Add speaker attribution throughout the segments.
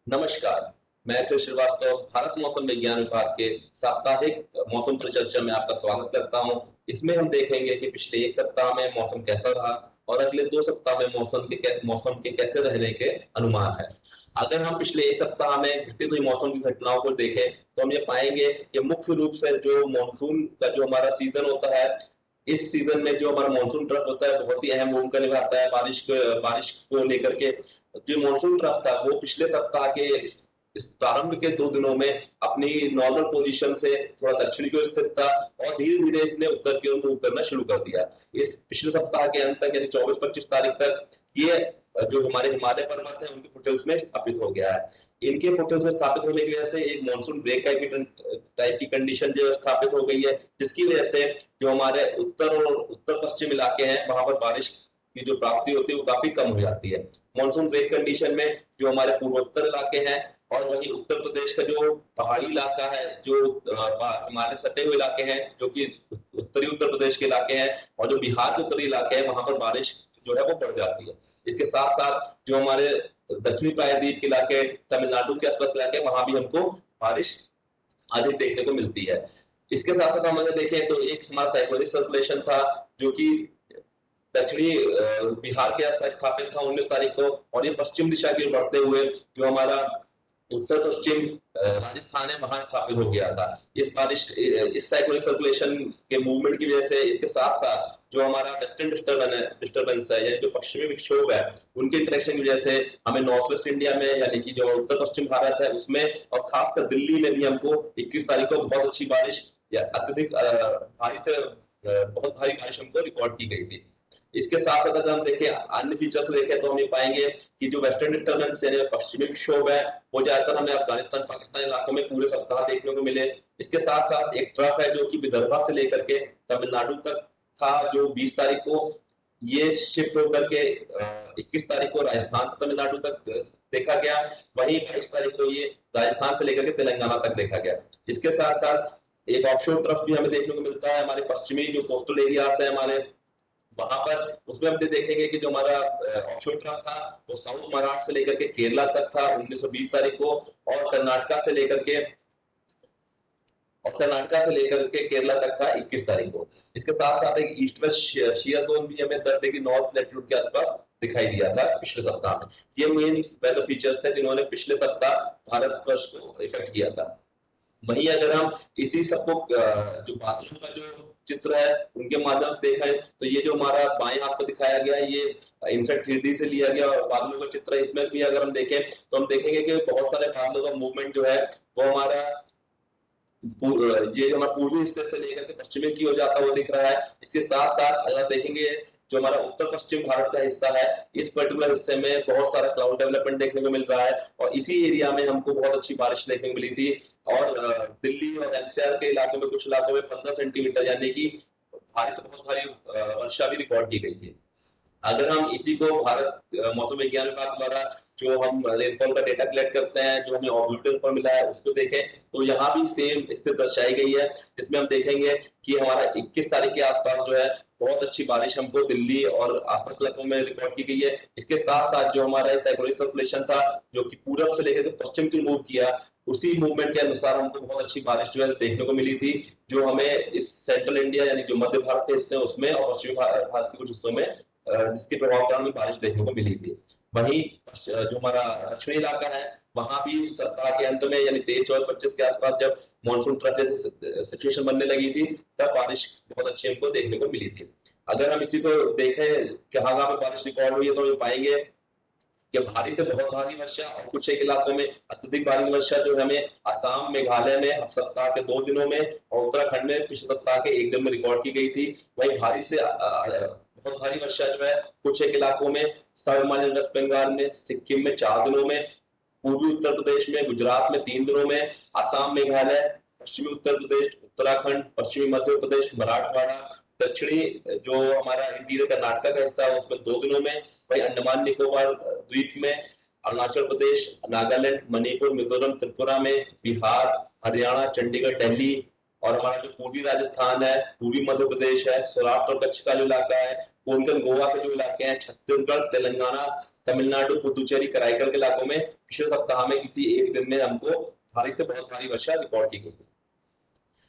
Speaker 1: नमस्कार, मैं अखिल श्रीवास्तव भारत मौसम विज्ञान विभाग के साप्ताहिक मौसम परिचर्चा में आपका स्वागत करता हूं। इसमें हम देखेंगे कि पिछले 1 सप्ताह में मौसम कैसा रहा और अगले 2 सप्ताह में मौसम के कैसे रहने के अनुमान है। अगर हम पिछले 1 सप्ताह में घटित हुई मौसम की घटनाओं को देखें, तो हम ये पाएंगे कि मुख्य रूप से जो मानसून का जो हमारा सीजन होता है, इस सीजन में जो हमारा मानसून ट्रफ होता है बहुत ही अहम भूमिका निभाता है बारिश को लेकर के। जो मानसून ट्रफ था वो पिछले सप्ताह के इस प्रारंभ के 2 दिनों में अपनी नॉर्मल पोजीशन से थोड़ा दक्षिणी की ओर स्थित था और धीरे-धीरे इसने उत्तर की ओर मूव करना शुरू कर दिया। इस पिछले सप्ताह के अंत तक यानी 24-25 तारीख तक ये जो हमारे हिमालय पर्वत है उनके फुटहिल्स में स्थापित हो गया है। इनके फुटहिल्स में स्थापित होने की वजह से एक मानसून ब्रेक टाइप की कंडीशन जो है स्थापित हो गई है, जिसकी वजह से जो हमारे उत्तर और उत्तर पश्चिम इलाके हैं वहां पर बारिश की जो प्राप्ति होती है वो काफी कम हो जाती है। मानसून ब्रेक कंडीशन में जो हमारे पूर्वोत्तर इलाके हैं और वहीं उत्तर प्रदेश का जो पहाड़ी इलाका है, जो हिमालय सटे हुए इलाके हैं, जो कि उत्तरी उत्तर प्रदेश के इलाके हैं और जो बिहार के उत्तरी इलाके हैं वहां पर बारिश जो है वो बढ़ जाती है। इसके साथ साथ जो हमारे दक्षिणी प्रायद्वीप के इलाके, तमिलनाडु के आसपास इलाके, वहां भी हमको बारिश अधिक देखने को मिलती है। इसके साथ साथ हम अगर देखें तो एक हमारा साइक्लोनिक सर्कुलेशन था जो कि दक्षिणी बिहार के आसपास स्थापित था 19 तारीख को और ये पश्चिम दिशा की ओर बढ़ते हुए जो हमारा उत्तर पश्चिम राजस्थान है वहां स्थापित हो गया था। इस साइक्लोनिक सर्कुलेशन के मूवमेंट की वजह से इसके साथ साथ जो हमारा वेस्टर्न डिस्टर्बेंस है यानी जो पश्चिमी विक्षोभ है उनके इंटरेक्शन की वजह से हमें नॉर्थ वेस्ट इंडिया में यानी कि जो उत्तर पश्चिम भारत है उसमें और खासकर दिल्ली में भी हमको 21 तारीख को बहुत अच्छी बारिश या अत्यधिक भारी से बहुत भारी बारिश हमको रिकॉर्ड की गई थी। इसके साथ साथ अगर हम देखें अन्य फीचर्स देखें तो हम ये पाएंगे कि जो वेस्टर्न डिस्टर्बेंस यानी पश्चिमी विक्षोभ है वो ज्यादातर हमें अफगानिस्तान पाकिस्तान इलाकों में पूरे सप्ताह देखने को मिले। इसके साथ साथ एक ट्रफ है जो कि विदर्भा से लेकर के तमिलनाडु तक था जो 20 तारीख को ये शिफ्ट होकर के 21 तारीख को राजस्थान से तमिलनाडु तक देखा गया। वहीं 22 तारीख को ये राजस्थान से लेकर के तेलंगाना तक देखा गया। इसके साथ साथ एक ऑफशोर ट्रफ भी हमें देखने को मिलता है हमारे पश्चिमी जो कोस्टल एरियाज है हमारे वहां पर। उसमें हम देखेंगे कि जो हमारा ऑफशोर ट्रफ था वो साउथ महाराष्ट्र से लेकर के केरला तक था 19-20 तारीख को और कर्नाटका से लेकर के केरला तक था 21 तारीख को। इसके साथ साथ एक ईस्ट वेस्ट शियर जोन भी हमें 10 डिग्री नॉर्थ लैटिट्यूड के आसपास दिखाई दिया था पिछले सप्ताह में। ये मेन वेदर फीचर्स थे जिन्होंने पिछले सप्ताह भारतवर्ष को इफेक्ट किया था। वहीं अगर हम इसी सबको जो बादलों का जो चित्र है उनके माध्यम से देखें तो ये जो हमारा बाएं हाथ पर दिखाया गया है ये इनसेट 3D से लिया गया और बादलों का चित्र है। इसमें भी अगर हम देखें तो हम देखेंगे कि बहुत सारे बादलों का मूवमेंट जो है वो हमारा ये जो हमारा पूर्वी हिस्से से लेकर के पश्चिमी की ओर जाता हुआ दिख रहा है। इसके साथ साथ अगर देखेंगे जो हमारा उत्तर पश्चिम भारत का हिस्सा है इस पर्टिकुलर हिस्से में बहुत सारा क्लाउड डेवलपमेंट देखने को मिल रहा है और इसी एरिया में हमको बहुत अच्छी बारिश देखने को मिली थी और दिल्ली और एनसीआर के इलाकों में कुछ इलाकों में 15 सेंटीमीटर यानी कि भारी से बहुत भारी वर्षा भी रिकॉर्ड की गई थी। अगर हम इसी को भारत मौसम विज्ञान विभाग द्वारा जो हम रेनफॉल का डेटा कलेक्ट करते हैं जो हमें ऑर्बिटर पर मिला है उसको देखें तो यहाँ भी सेम स्थिति दर्शाई गई है जिसमें हम देखेंगे कि हमारा 21 तारीख के आसपास जो है बहुत अच्छी बारिश हमको दिल्ली और आसपास इलाकों में रिकॉर्ड की गई है। इसके साथ साथ जो हमारा साइक्लोनिक सर्कुलेशन था जो कि पूरब से लेकर पश्चिम की मूव किया उसी मूवमेंट के अनुसार हमको बहुत अच्छी बारिश जो है देखने को मिली थी जो हमें इस सेंट्रल इंडिया यानी जो मध्य भारत के हिस्से उसमें और पश्चिमी भारत के कुछ हिस्सों में जिसके प्रभाव के कारण बारिश देखने को मिली थी। वहीं जो हमारा दक्षिणी इलाका है वहां भी सप्ताह के अंत में यानी 23 और 25 के आसपास जब मानसून ट्रफ सिचुएशन बनने लगी थी तब बारिश बहुत अच्छी हमको देखने को मिली थी। अगर हम इसी को देखें कहाँ कहाँ पे बारिश रिकॉर्ड हुई है तो हम पाएंगे कि भारी से बहुत भारी वर्षा और कुछ एक इलाकों में अत्यधिक भारी वर्षा जो हमें असम मेघालय में सप्ताह के 2 दिनों में और उत्तराखंड में पिछले सप्ताह के 1 दिन में रिकॉर्ड की गई थी। वही भारी से बहुत भारी वर्षा जो है कुछ एक इलाकों में सब हिमालय वेस्ट बंगाल में सिक्किम में 4 दिनों में पूर्वी उत्तर प्रदेश में गुजरात में 3 दिनों में असम मेघालय पश्चिमी उत्तर प्रदेश उत्तराखंड पश्चिमी मध्य प्रदेश मराठवाड़ा दक्षिणी जो हमारा इंटीरियर कर्नाटका का हिस्सा है उसमें 2 दिनों में। वही अंडमान निकोबार द्वीप में अरुणाचल प्रदेश नागालैंड मणिपुर मिजोरम त्रिपुरा में बिहार हरियाणा चंडीगढ़ दिल्ली और हमारा जो पूर्वी राजस्थान है पूर्वी मध्य प्रदेश है सौराष्ट्र और कच्छ का जो इलाका है कोंकण गोवा के जो इलाके हैं छत्तीसगढ़ तेलंगाना तमिलनाडु, पुदुचेरी, कराईकल के इलाकों में पिछले सप्ताह में किसी एक दिन में हमको भारी से बहुत भारी वर्षा रिकॉर्ड की गई।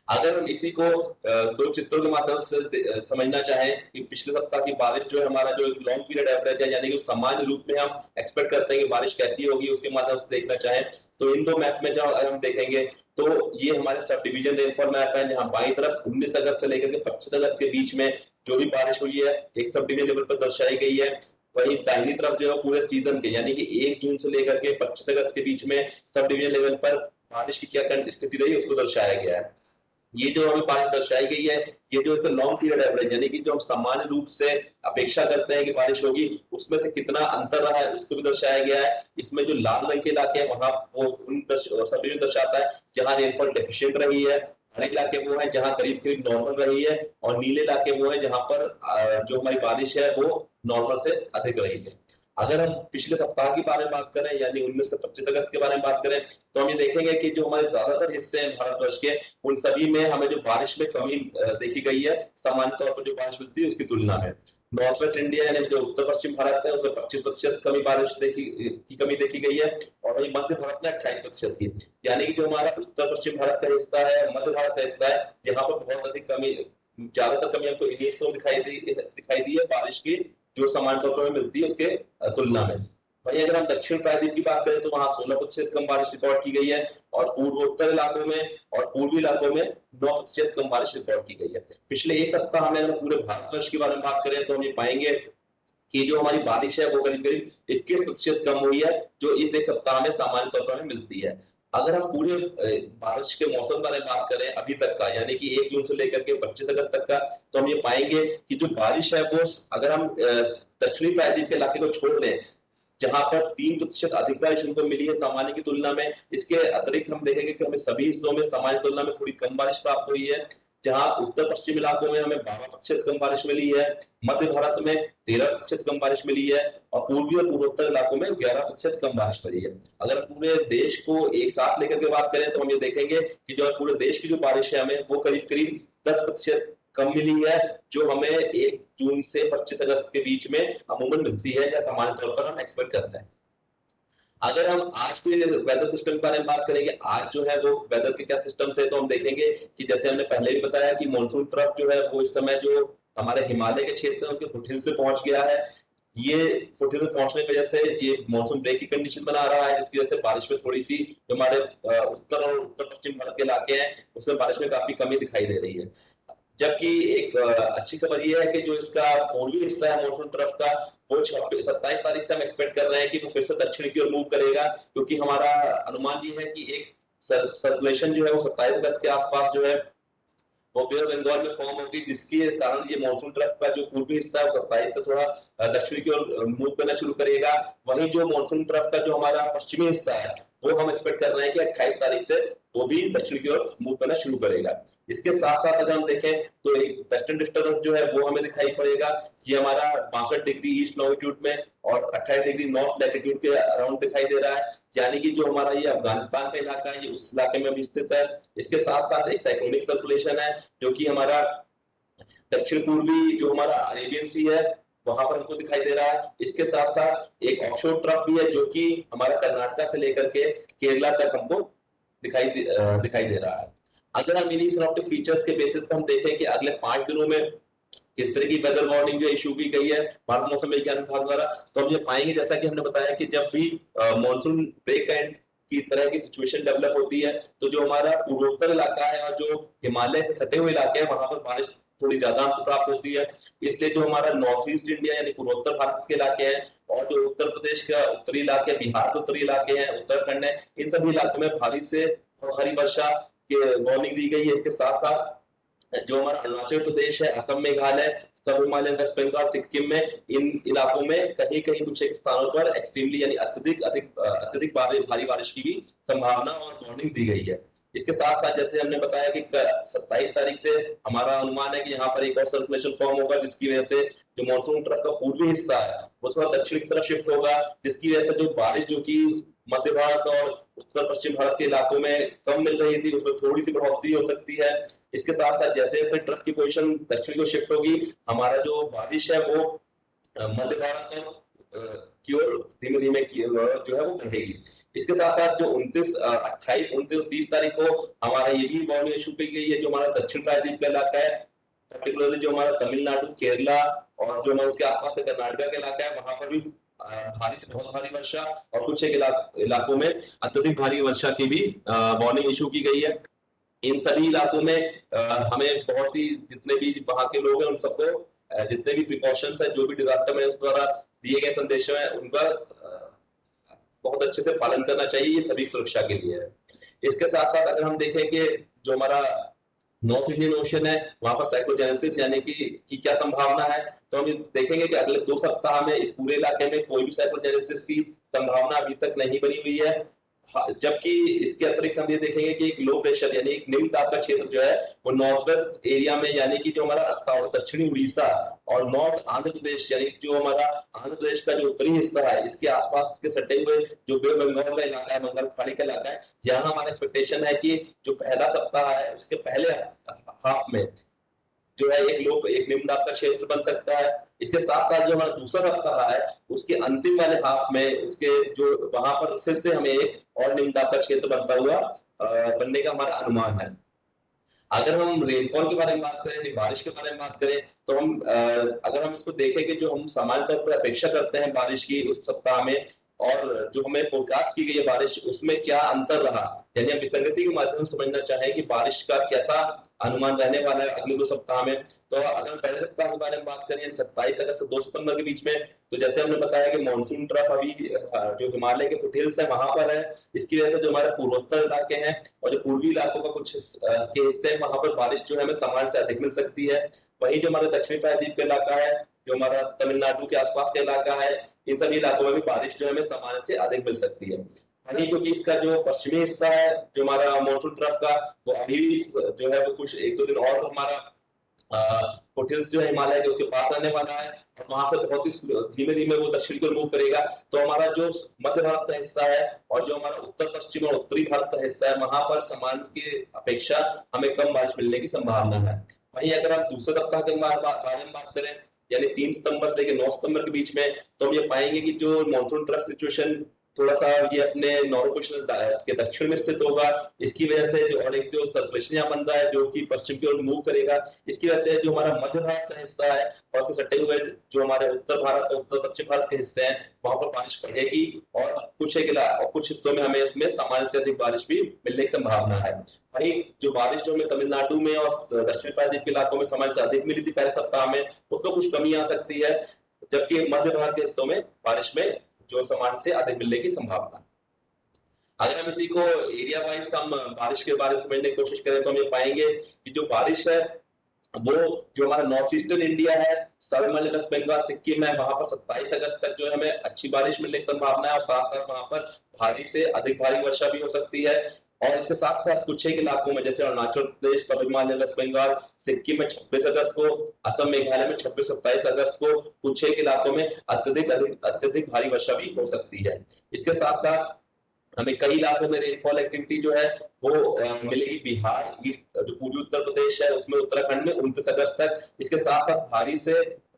Speaker 1: अगर हम इसी को दो चित्रों के माध्यम से समझना चाहें कि पिछले सप्ताह की बारिश जो है हमारा जो लॉन्ग पीरियड एवरेज है, यानी कि सामान्य रूप में हम एक्सपेक्ट करते हैं कि बारिश कैसी होगी, उसके माध्यम से देखना चाहें तो इन दो मैप में जब हम देखेंगे तो ये हमारे सब डिवीजन रेनफॉल मैप है, जहां बाईं तरफ 19 अगस्त से लेकर के 25 अगस्त के बीच में जो भी बारिश हुई है एक सब डिवीजन लेवल पर दर्शाई गई है। वहीं दाहिनी तरफ जो है पूरे सीजन के यानी कि 1 जून से लेकर के 25 अगस्त के बीच में सब डिवीजन लेवल पर बारिश की क्या स्थिति रही उसको दर्शाया गया है। ये जो हमें बारिश दर्शाई गई है, ये जो एक लॉन्ग पीरियड एवरेज यानी कि जो हम सामान्य रूप से अपेक्षा करते हैं कि बारिश होगी, उसमें से कितना अंतर रहा है उसको भी दर्शाया गया है। इसमें जो लाल रंग के इलाके हैं वहां वो उन सभी में दर्शाता है जहां रेनफॉल डेफिशिएंट रही है, हरे इलाके वो है जहां करीब करीब नॉर्मल रही है, और नीले इलाके वो है जहां पर जो हमारी बारिश है वो नॉर्मल से अधिक रही है। अगर हम पिछले सप्ताह के बारे में बात करें यानी 19 से 25 अगस्त के बारे में बात करें तो हम ये देखेंगे कि जो हमारे ज्यादातर हिस्से हैं भारतवर्ष के उन सभी में हमें जो बारिश में कमी देखी गई है सामान्य तौर पर जो बारिश मिलती है उसकी तुलना में। नॉर्थ वेस्ट इंडिया यानी जो उत्तर पश्चिम भारत है उसमें 25% कमी बारिश की कमी देखी गई है, और वही मध्य भारत में 28% की, यानी कि जो हमारा उत्तर पश्चिम भारत का हिस्सा है, मध्य भारत का हिस्सा है, यहाँ पर बहुत अधिक कमी, ज्यादातर कमी हमको इन्हीं हिस्सों में दिखाई दी है बारिश की जो सामान्य तौर पर मिलती है उसके तुलना में। वहीं अगर हम दक्षिण प्रायद्वीप की बात करें तो वहां 16% कम बारिश रिकॉर्ड की गई है, और पूर्वोत्तर इलाकों में और पूर्वी इलाकों में 9% कम बारिश रिकॉर्ड की गई है। पिछले एक सप्ताह में अगर पूरे भारतवर्ष के बारे में बात करें तो हम ये पाएंगे कि जो हमारी बारिश है वो करीब करीब 21% कम हुई है, जो इस एक सप्ताह में सामान्य तौर पर हमें मिलती है। अगर हम पूरे बारिश के मौसम के बारे में बात करें अभी तक का यानी कि 1 जून से लेकर के 25 अगस्त तक का, तो हम ये पाएंगे कि जो बारिश है वो अगर हम दक्षिणी प्रायद्वीप के इलाके को छोड़ दें जहां पर 3% अधिक बारिश हमको मिली है सामान्य की तुलना में, इसके अतिरिक्त हम देखेंगे कि हमें सभी हिस्सों में सामान्य तुलना में थोड़ी कम बारिश प्राप्त हुई है। जहां उत्तर पश्चिम इलाकों में हमें 12% कम बारिश मिली है, मध्य भारत में 13% कम बारिश मिली है, और पूर्वी और पूर्वोत्तर इलाकों में 11% कम बारिश मिली है। अगर पूरे देश को एक साथ लेकर के बात करें तो हम ये देखेंगे कि जो पूरे देश की जो बारिश है हमें वो करीब करीब 10% कम मिली है, जो हमें 1 जून से 25 अगस्त के बीच में अमूमन मिलती है या सामान्य तौर पर हम एक्सपेक्ट करते हैं। अगर हम आज के वेदर सिस्टम के बारे में बात करेंगे, आज जो है वो वेदर के क्या सिस्टम थे, तो हम देखेंगे कि जैसे हमने पहले भी बताया कि मानसून ट्रफ जो है वो इस समय जो हमारे हिमालय के क्षेत्र है उनके फुटहिल्स पे पहुंच गया है। ये फुटहिल में पहुंचने की वजह से ये मानसून ब्रेक की कंडीशन बना रहा है, जिसकी वजह से बारिश में थोड़ी सी जो हमारे उत्तर और उत्तर पश्चिम भारत के इलाके हैं उसमें बारिश में काफी कमी दिखाई दे रही है। जबकि एक अच्छी खबर ये है कि जो इसका पूर्वी हिस्सा है मानसून ट्रफ का वो 27 तारीख से हम एक्सपेक्ट कर रहे हैं कि वो फिर से दक्षिण की ओर मूव करेगा, क्योंकि हमारा अनुमान ये है कि एक सर्कुलेशन जो है वो 27 अगस्त के आसपास जो है वो बे ऑफ बंगाल में फॉर्म होगी, जिसके कारण ये मानसून ट्रफ का जो पूर्वी हिस्सा है 27 से थोड़ा दक्षिण की ओर मूव करना शुरू करेगा। वहीं जो मानसून ट्रफ का जो हमारा पश्चिमी हिस्सा है वो हम एक्सपेक्ट कर रहे हैं कि 28 तारीख से वो भी दक्षिण की ओर मूव करना शुरू करेगा। इसके साथ साथ अगर हम देखें तो एक वेस्टर्न डिस्टर्बेंस जो है वो हमें दिखाई पड़ेगा कि हमारा 62 डिग्री ईस्ट लॉन्गिट्यूड में और 28 डिग्री नॉर्थ लैटिट्यूड के अराउंड दिखाई दे रहा है, यानी कि जो हमारा ये अफगानिस्तान का इलाका है ये उस इलाके में भी स्थित है। इसके साथ साथ एक साइक्लोनिक सर्कुलेशन है जो कि हमारा दक्षिण पूर्वी जो हमारा अरेबियन सी है वहां पर हमको दिखाई दे रहा है। इसके साथ साथ एक ऑफशोर ट्रफ भी है जो कि हमारा कर्नाटका से लेकर के केरला तक हमको दिखाई दे रहा है। अगर हम इन्हीं सिनॉप्टिक फीचर्स के बेसिस पर हम देखें कि अगले 5 दिनों में किस तरह की वेदर वार्निंग जो इशू की गई है भारत मौसम विज्ञान विभाग द्वारा, तो हम ये पाएंगे जैसा कि हमने बताया कि जब भी मानसून ब्रेक एंड की तरह की सिचुएशन डेवलप होती है तो जो हमारा पूर्वोत्तर इलाका है और जो हिमालय से सटे हुए इलाके हैं वहां पर बारिश थोड़ी ज्यादा हमको प्राप्त होती है। इसलिए जो हमारा नॉर्थ ईस्ट इंडिया यानी पूर्वोत्तर भारत के इलाके हैं और जो उत्तर प्रदेश का उत्तरी इलाके, बिहार के उत्तरी इलाके हैं, उत्तराखंड है, इन सभी इलाकों में भारी से भारी वर्षा की वार्निंग दी गई है। इसके साथ साथ जो हमारा अरुणाचल प्रदेश है, असम, मेघालय, सब हिमालयन, वेस्ट बंगाल, सिक्किम में इन इलाकों में कहीं कहीं कुछ एक स्थानों पर एक्सट्रीमली यानी अत्यधिक भारी बारिश की भी संभावना और वार्निंग दी गई है। इसके साथ साथ जैसे हमने बताया कि 27 तारीख से हमारा अनुमान है कि यहाँ पर एक और सर्कुलेशन फॉर्म होगा जिसकी वजह से जो मानसून ट्रफ का पूर्वी हिस्सा है वो थोड़ा दक्षिण की तरफ शिफ्ट होगा, जिसकी वजह से जो बारिश जो कि मध्य भारत और उत्तर पश्चिम भारत के इलाकों में कम मिल रही थी उसमें थोड़ी सी बढ़ोतरी हो सकती है। इसके साथ साथ जैसे जैसे ट्रफ की पोजीशन दक्षिण को शिफ्ट होगी हमारा जो बारिश है वो मध्य भारत और की ओर धीमे-धीमे जो है वो बढ़ेगी। इसके साथ-साथ जो 28, 29, 30 तारीख को हमारा ये भी वार्निंग इश्यू की गई है, जो हमारा दक्षिण प्रायद्वीप का इलाका है, पर्टिकुलरली जो हमारा तमिलनाडु, केरला और जो हमारा उसके आस-पास का कर्नाटका का इलाका है, वहाँ पर भी भारी से बहुत भारी वर्षा और कुछ एक इलाकों में अत्यधिक भारी वर्षा की भी वार्निंग इश्यू की गई है। इन सभी इलाकों में हमें बहुत ही जितने भी वहाँ के लोग हैं उन सबको जितने भी प्रिकॉशंस हैं, जो भी डिजास्टर मैनेजमेंट द्वारा दिए गए संदेशों हैं, उनका बहुत अच्छे से पालन करना चाहिए, ये सभी सुरक्षा के लिए है। इसके साथ-साथ अगर हम देखें कि जो हमारा नॉर्थ इंडियन ओशन है, वहाँ पर साइक्लोजेनेसिस यानी कि क्या संभावना है, तो हम ये देखेंगे कि अगले 2 सप्ताह में इस पूरे इलाके में कोई भी साइक्लोजेनेसिस की संभावना अभी तक नहीं बनी हुई है। हाँ, जबकि इसके अतिरिक्त हम ये देखेंगे कि एक लो प्रेशर यानी एक निम्न दाब का क्षेत्र जो है, वो नॉर्थ वेस्ट एरिया में यानी कि जो हमारा दक्षिणी उड़ीसा और नॉर्थ आंध्र प्रदेश यानी जो हमारा आंध्र प्रदेश का जो उत्तरी हिस्सा है, इसके आसपास के सटे हुए जो बे बंगाल का इलाका है, बंगाल खाड़ी का इलाका है, यहाँ हमारा एक्सपेक्टेशन है कि जो पहला सप्ताह है, उसके पहले हाफ में जो है एक निम्न दाब का क्षेत्र बन सकता है। इसके साथ-साथ जो हमारा दूसरा सप्ताह है, उसके अंतिम वाले हाफ में उसके जो वहाँ पर फिर से हमें एक और निम्न दाब का क्षेत्र बनता हुआ बनने का हमारा अनुमान है। अगर हम रेनफॉल के बारे में बात करें, बारिश के बारे में बात करें, तो अगर हम इसको देखें कि जो हम सामान्य तौर पर अपेक्षा करते हैं बारिश की उस सप्ताह में और जो हमें फोरकास्ट की गई है बारिश, उसमें क्या अंतर रहा? यानी हम विसंगति के माध्यम से समझना चाहें कि बारिश का कैसा अनुमान रहने वाला है अगले 2 सप्ताह में। तो अगर हम पहले सप्ताह के बारे में बात करें 27 अगस्त से 2 सितंबर के बीच में, तो जैसे हमने बताया कि मानसून ट्रफ अभी जो हिमालय के फुटहिल्स है वहां पर है। इसकी वजह से जो हमारे पूर्वोत्तर इलाके हैं और जो पूर्वी इलाकों का कुछ के हिस्से हैं, वहां पर बारिश जो है हमें सामान्य से अधिक मिल सकती है। वहीं जो हमारा दक्षिणी प्रायद्वीप का इलाका है, जो हमारा तमिलनाडु के आसपास का इलाका है, इन सभी इलाकों में भी बारिश जो है हमें सामान्य से अधिक मिल सकती है। वहीं क्योंकि इसका जो पश्चिमी हिस्सा है, जो हमारा मानसून ट्रफ का, वो अभी भी जो है वो कुछ 1-2 दिन और हमारा फुटहिल्स जो है हिमालय के उसके पास रहने वाला है और वहां से बहुत ही धीमे-धीमे वो दक्षिण की ओर मूव करेगा। तो हमारा जो मध्य भारत का हिस्सा है और जो हमारा उत्तर पश्चिम और उत्तरी भारत का हिस्सा है, वहां पर सामान्य की अपेक्षा हमें कम बारिश मिलने की संभावना है। वहीं अगर हम दूसरे सप्ताह के बारे में बात करें, यानी 3 सितंबर से लेकर 9 सितंबर के बीच में, तो हम ये पाएंगे कि जो मानसून ट्रफ सिचुएशन थोड़ा-सा ये अपने नॉर्थ पोर्शन के दक्षिण में स्थित होगा। इसकी वजह से जो और एक जो सर्कुलेशन यहाँ बन रहा है, जो कि पश्चिम की ओर मूव करेगा, इसकी वजह से जो हमारा मध्य भारत का हिस्सा है और उसके सटे हुए जो हमारे उत्तर भारत और उत्तर पश्चिम भारत के हिस्से हैं, वहां पर बारिश बढ़ेगी और कुछ हिस्सों में हमें इसमें सामान्य से अधिक बारिश भी मिलने की संभावना है। वहीं जो बारिश जो हमें तमिलनाडु में और दक्षिण प्रायद्वीप के इलाकों में सामान्य से अधिक मिली थी पहले सप्ताह में, उसमें कुछ कमी आ सकती है, जबकि मध्य भारत के हिस्सों में बारिश में जो सामान्य से अधिक मिलने की संभावना। अगर हम इसी को एरिया वाइज हम बारिश के बारे में समझने की कोशिश करें, तो हम ये पाएंगे कि जो बारिश है वो जो हमारा नॉर्थ ईस्टर्न इंडिया है, सबमर्ज वेस्ट बंगाल, सिक्किम है, वहां पर 27 अगस्त तक जो है हमें अच्छी बारिश मिलने की संभावना है और साथ-साथ वहां पर भारी से अधिक भारी वर्षा भी हो सकती है। और इसके साथ-साथ कुछ एक इलाकों में जैसे अरुणाचल प्रदेश, सब हिमालय, वेस्ट बंगाल, सिक्किम में 26 अगस्त को, असम मेघालय में 26-27 अगस्त को कुछ एक इलाकों में अत्यधिक भारी वर्षा भी हो सकती है। इसके साथ-साथ हमें कई इलाकों में रेनफॉल एक्टिविटी जो है वो मिलेगी। बिहार, ईस्ट जो पूर्वी उत्तर प्रदेश है उसमें उत्तराखंड में 29 अगस्त तक। इसके साथ साथ भारी से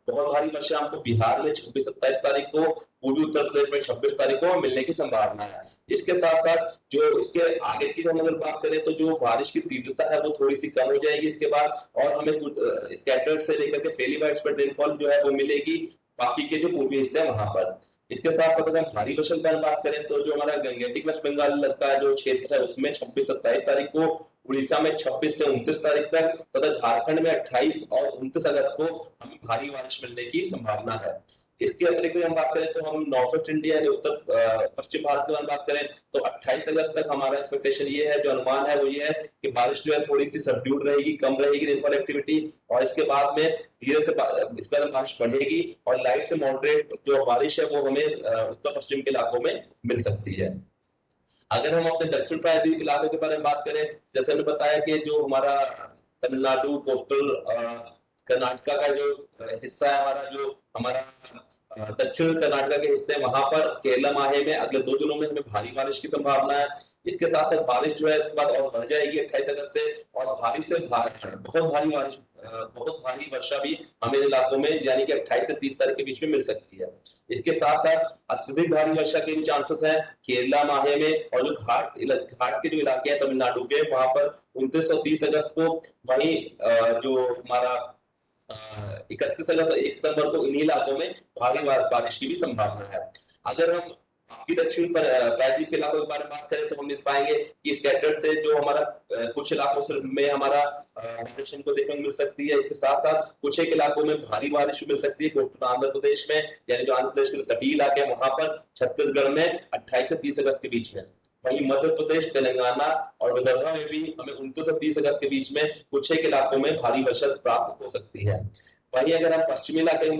Speaker 1: बहुत भारी वर्षा हमको बिहार में 26-27 तारीख को, पूर्वी उत्तर प्रदेश में 26 तारीख को मिलने की संभावना है। इसके साथ साथ जो इसके आगे की हम अगर बात करें, तो जो बारिश की तीव्रता है वो थोड़ी सी कम हो जाएगी इसके बाद, और हमें कुछ स्कैटर्ड से लेकर के फेली वाइड स्प्रेड रेनफॉल जो है वो मिलेगी बाकी के जो पूर्वी हिस्से हैं वहां पर। इसके साथ अगर हम भारी वर्षा की बात करें, तो जो हमारा गंगेटिक वेस्ट बंगाल का जो क्षेत्र है उसमें 26-27 तारीख को, उड़ीसा में 26 से 29 तारीख तक, तथा झारखंड में 28 और 29 अगस्त को हमें भारी बारिश मिलने की संभावना है। इसके अतिरिक्त हम बात करें, तो हम नॉर्थ ईस्ट इंडिया यानी उत्तर पश्चिम भारत की बात करें, तो 28 अगस्त तक हमारा एक्सपेक्टेशन ये है, जो अनुमान है वो ये है कि बारिश जो है थोड़ी सी सबड्यूड रहेगी, कम रहेगी रेनफॉल एक्टिविटी, और इसके बाद में धीरे से इसके बाद बारिश बढ़ेगी और लाइट से मॉडरेट जो बारिश है वो हमें उत्तर पश्चिम के इलाकों में मिल सकती है। अगर हम अपने दक्षिण प्रायद्वीप इलाकों के बारे में बात करें, जैसे हमने बताया कि जो हमारा तमिलनाडु कोस्टल कर्नाटका का जो हिस्सा है, हमारा जो हमारा दक्षिण कर्नाटक के हिस्से वहां पर केरला माहे में अगले 2 दिनों में हमें भारी बारिश की संभावना है। इसके साथ-साथ बारिश जो है इसके बाद और बढ़ जाएगी 28 अगस्त से और भारी से बहुत भारी बारिश बहुत भारी वर्षा भी हमें इन इलाकों में यानी कि 28 से 30 तारीख के बीच में मिल सकती है। इसके साथ-साथ अत्यधिक भारी वर्षा के भी चांसेस हैं केरला माहे में और जो घाट के जो इलाके हैं तमिलनाडु के वहां पर 29 और 30 अगस्त को वहीं जो हमारा 31 अगस्त और 1 सितंबर को इन्हीं इलाकों में भारी बारिश की भी संभावना है। अगर हम बाकी दक्षिण प्रायद्वीप के इलाकों के बारे में बात करें तो हम देख पाएंगे कि स्कैटर्ड से जो हमारा कुछ इलाकों से में हमारा बारिश हमको देखने को मिल सकती है। इसके साथ-साथ कुछ एक इलाकों में भारी बारिश मिल सकती है कोस्टल आंध्र प्रदेश में यानी जो आंध्र प्रदेश के तटीय इलाके हैं वहां पर, छत्तीसगढ़ में 28 से 30 अगस्त के बीच में। वहीं मध्य प्रदेश, तेलंगाना और विदर्भ में भी हमें 29 से 30 अगस्त के बीच में कुछ एक इलाकों में भारी वर्षा प्राप्त हो सकती है। वहीं अगर हम पश्चिमी इलाके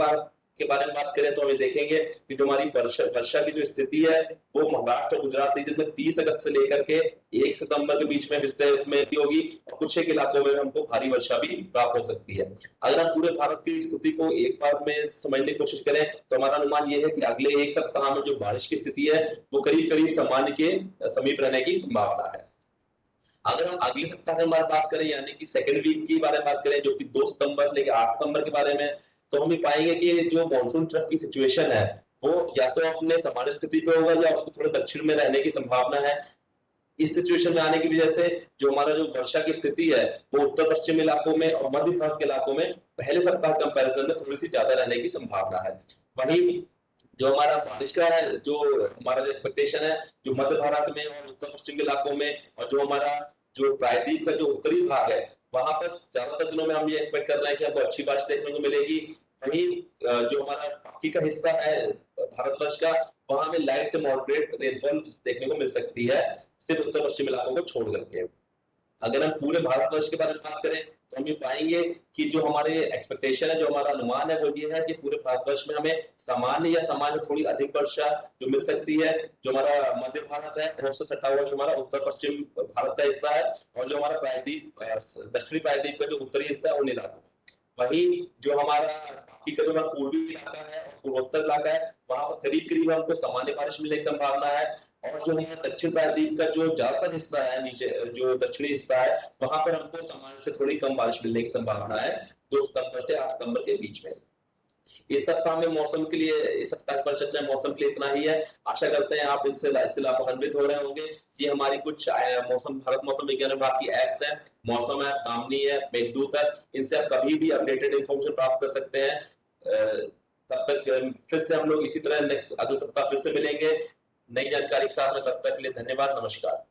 Speaker 1: के बारे में बात करें तो हम देखेंगे कि जो हमारी वर्षा की जो स्थिति है वो महाराष्ट्र और गुजरात रीजन में 30 अगस्त से लेकर के 1 सितंबर के बीच में हिस्से उसमें होगी और कुछ एक इलाकों में हमको भारी वर्षा भी प्राप्त हो सकती है। अगर हम पूरे भारत की स्थिति को एक बार में समझने की कोशिश करें तो हमारा अनुमान ये है कि अगले 1 सप्ताह में जो बारिश की स्थिति है वो करीब-करीब सामान्य के समीप रहने की संभावना है। अगर हम अगले सप्ताह की बात करें यानी कि सेकंड वीक की बारे में बात करें जो कि 2 सितंबर से लेकर 8 सितंबर के बारे में, तो हम ये पाएंगे कि जो मॉनसून ट्रफ की सिचुएशन है, वो या तो अपने सामान्य स्थिति पे होगा या उसको थोड़े दक्षिण में रहने की संभावना है। इस सिचुएशन में आने की वजह से जो हमारा जो वर्षा की स्थिति है, वो उत्तर पश्चिम इलाकों में और मध्य भारत के इलाकों में पहले सप्ताह कंपैरिजन में थोड़ी-सी ज़्यादा रहने की संभावना है। वहीं जो हमारा बारिश का है, जो हमारा जो एक्सपेक्टेशन है, जो मध्य भारत में और उत्तर पश्चिम के इलाकों में और जो हमारा जो प्रायद्वीप का जो उत्तरी भाग है, वहाँ पर ज़्यादातर दिनों में हम ये एक्सपेक्ट कर रहे हैं कि हमको अच्छी बारिश देखने को मिलेगी। वहीं जो हमारा बाकी का हिस्सा है भारतवर्ष का, वहाँ हमें लाइट से मॉडरेट रेनफॉल देखने को मिल सकती है, सिर्फ उत्तर पश्चिम इलाकों को छोड़ करके। अगर हम पूरे भारतवर्ष के बारे में बात करें तो हम ये पाएंगे कि जो हमारे एक्सपेक्टेशन है, जो हमारा अनुमान है वो ये है कि पूरे भारतवर्ष में हमें सामान्य या सामान्य से थोड़ी अधिक वर्षा जो मिल सकती है। जो हमारा मध्य भारत है उससे सटा हुआ जो हमारा उत्तर पश्चिम भारत का हिस्सा है और जो हमारा प्रायद्वीप दक्षिणी प्रायद्वीप का जो उत्तरी हिस्सा है उन इलाकों में। वहीं जो हमारा बाकी का जो हमारा पूर्वी इलाका है और पूर्वोत्तर इलाका है वहां पर करीब-करीब हमको सामान्य बारिश मिलने की संभावना है और जो हमारा दक्षिण प्रायद्वीप का जो ज्यादातर हिस्सा है नीचे जो दक्षिणी हिस्सा है वहां पर हमको सामान्य से थोड़ी कम बारिश मिलने की संभावना है 2 सितंबर से 8 सितंबर के बीच में। इस सप्ताह में मौसम के लिए इस सप्ताह पर चर्चा मौसम के लिए इतना ही है। आशा करते हैं आप इससे लाभान्वित हो रहे होंगे। ये हमारी कुछ मौसम भारत मौसम विज्ञान विभाग की ऐप्स हैं, मौसम ऐप, तामनी ऐप, मेघदूत ऐप, इनसे आप कभी भी अपडेटेड इन्फॉर्मेशन प्राप्त कर सकते हैं। तब तक फिर से हम लोग इसी तरह नेक्स्ट अगले सप्ताह फिर से मिलेंगे नई जानकारी के साथ में। तब तक के लिए धन्यवाद, नमस्कार।